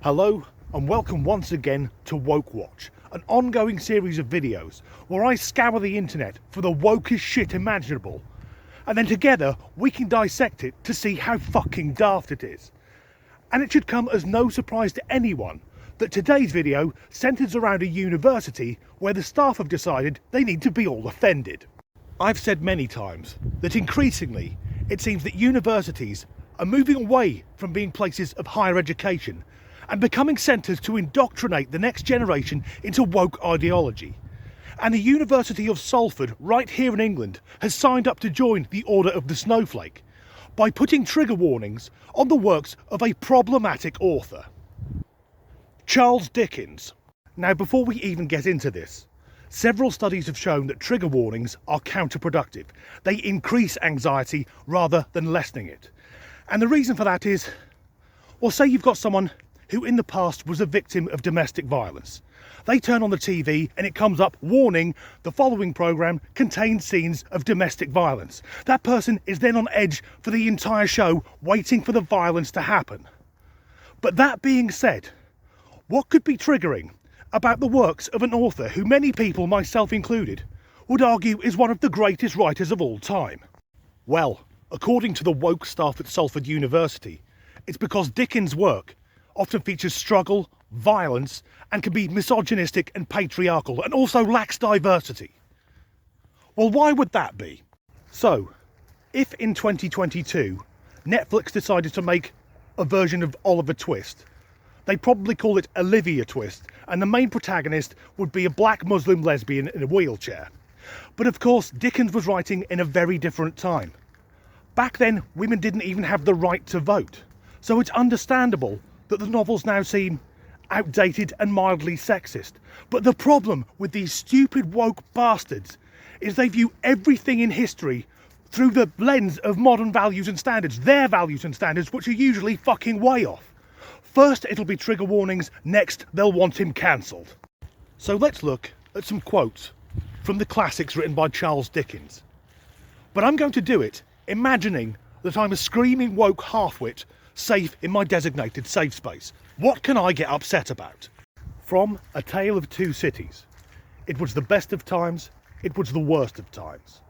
Hello and welcome once again to Woke Watch, an ongoing series of videos where I scour the internet for the wokest shit imaginable, and then together we can dissect it to see how fucking daft it is. And it should come as no surprise to anyone that today's video centres around a university where the staff have decided they need to be all offended. I've said many times that increasingly it seems that universities are moving away from being places of higher education and becoming centres to indoctrinate the next generation into woke ideology. And the University of Salford, right here in England, has signed up to join the Order of the Snowflake by putting trigger warnings on the works of a problematic author, Charles Dickens. Now, before we even get into this, several studies have shown that trigger warnings are counterproductive. They increase anxiety rather than lessening it. And the reason for that is, well, say you've got someone who in the past was a victim of domestic violence. They turn on the TV and it comes up, warning, the following programme contains scenes of domestic violence. That person is then on edge for the entire show, waiting for the violence to happen. But that being said, what could be triggering about the works of an author who many people, myself included, would argue is one of the greatest writers of all time? Well, according to the woke staff at Salford University, it's because Dickens' work often features struggle, violence, and can be misogynistic and patriarchal, and also lacks diversity. Well, why would that be? So, if in 2022 Netflix decided to make a version of Oliver Twist, they'd probably call it Olivia Twist, and the main protagonist would be a black Muslim lesbian in a wheelchair. But of course, Dickens was writing in a very different time. Back then, women didn't even have the right to vote, so it's understandable that the novels now seem outdated and mildly sexist. But the problem with these stupid woke bastards is they view everything in history through the lens of modern values and standards, their values and standards, which are usually fucking way off. First it'll be trigger warnings, next they'll want him cancelled. So let's look at some quotes from the classics written by Charles Dickens. But I'm going to do it imagining that I'm a screaming woke halfwit safe in my designated safe space. What can I get upset about? From A Tale of Two Cities. It was the best of times, it was the worst of times.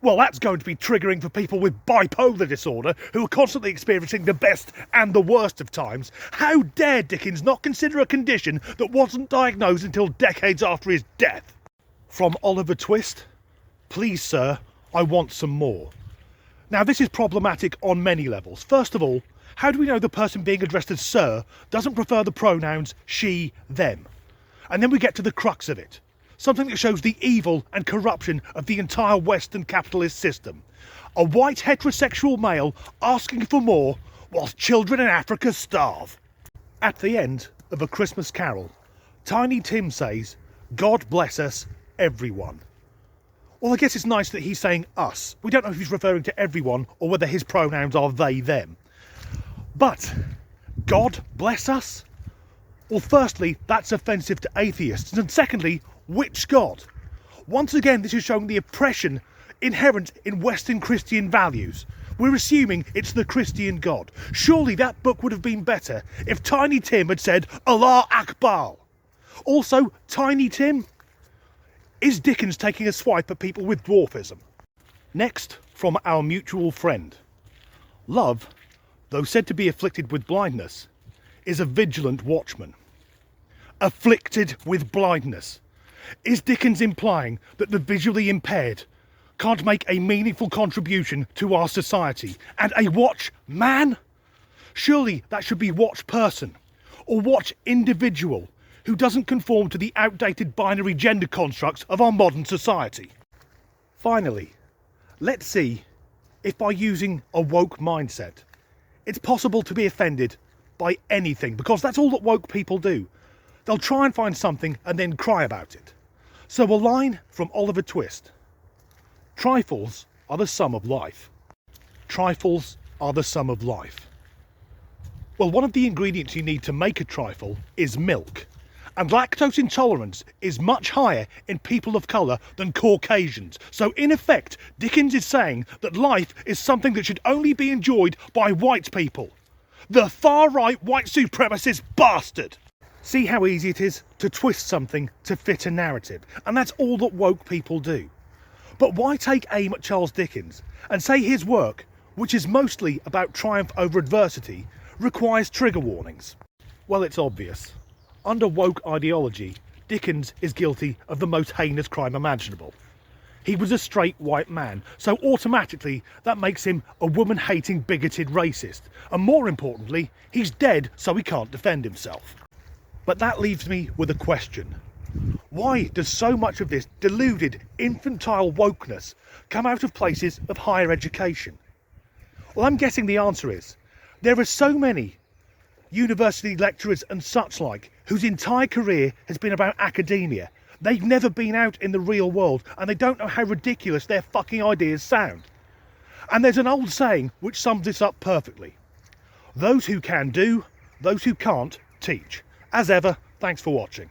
Well, that's going to be triggering for people with bipolar disorder who are constantly experiencing the best and the worst of times. How dare Dickens not consider a condition that wasn't diagnosed until decades after his death? From Oliver Twist. Please, sir, I want some more. Now, this is problematic on many levels. First of all, how do we know the person being addressed as sir doesn't prefer the pronouns she, them? And then we get to the crux of it. Something that shows the evil and corruption of the entire Western capitalist system. A white heterosexual male asking for more whilst children in Africa starve. At the end of A Christmas Carol, Tiny Tim says, "God bless us, everyone." Well, I guess it's nice that he's saying us. We don't know if he's referring to everyone or whether his pronouns are they, them. But, God bless us? Well, firstly, that's offensive to atheists. And secondly, which God? Once again, this is showing the oppression inherent in Western Christian values. We're assuming it's the Christian God. Surely that book would have been better if Tiny Tim had said, Allah Akbar. Also, Tiny Tim? Is Dickens taking a swipe at people with dwarfism? Next, from Our Mutual Friend. Love, though said to be afflicted with blindness, is a vigilant watchman. Afflicted with blindness. Is Dickens implying that the visually impaired can't make a meaningful contribution to our society? And a watch man? Surely that should be watch person, or watch individual, who doesn't conform to the outdated binary gender constructs of our modern society. Finally, let's see if by using a woke mindset, it's possible to be offended by anything, because that's all that woke people do. They'll try and find something and then cry about it. So a line from Oliver Twist. Trifles are the sum of life. Trifles are the sum of life. Well, one of the ingredients you need to make a trifle is milk. And lactose intolerance is much higher in people of colour than Caucasians. So in effect, Dickens is saying that life is something that should only be enjoyed by white people. The far-right white supremacist bastard! See how easy it is to twist something to fit a narrative, and that's all that woke people do. But why take aim at Charles Dickens and say his work, which is mostly about triumph over adversity, requires trigger warnings? Well, it's obvious. Under woke ideology, Dickens is guilty of the most heinous crime imaginable. He was a straight white man, so automatically that makes him a woman-hating, bigoted racist. And more importantly, he's dead, so he can't defend himself. But that leaves me with a question. Why does so much of this deluded, infantile wokeness come out of places of higher education? Well, I'm guessing the answer is, there are so many university lecturers and such like whose entire career has been about academia. They've never been out in the real world and they don't know how ridiculous their fucking ideas sound. And there's an old saying which sums this up perfectly. Those who can do, those who can't teach. As ever, thanks for watching.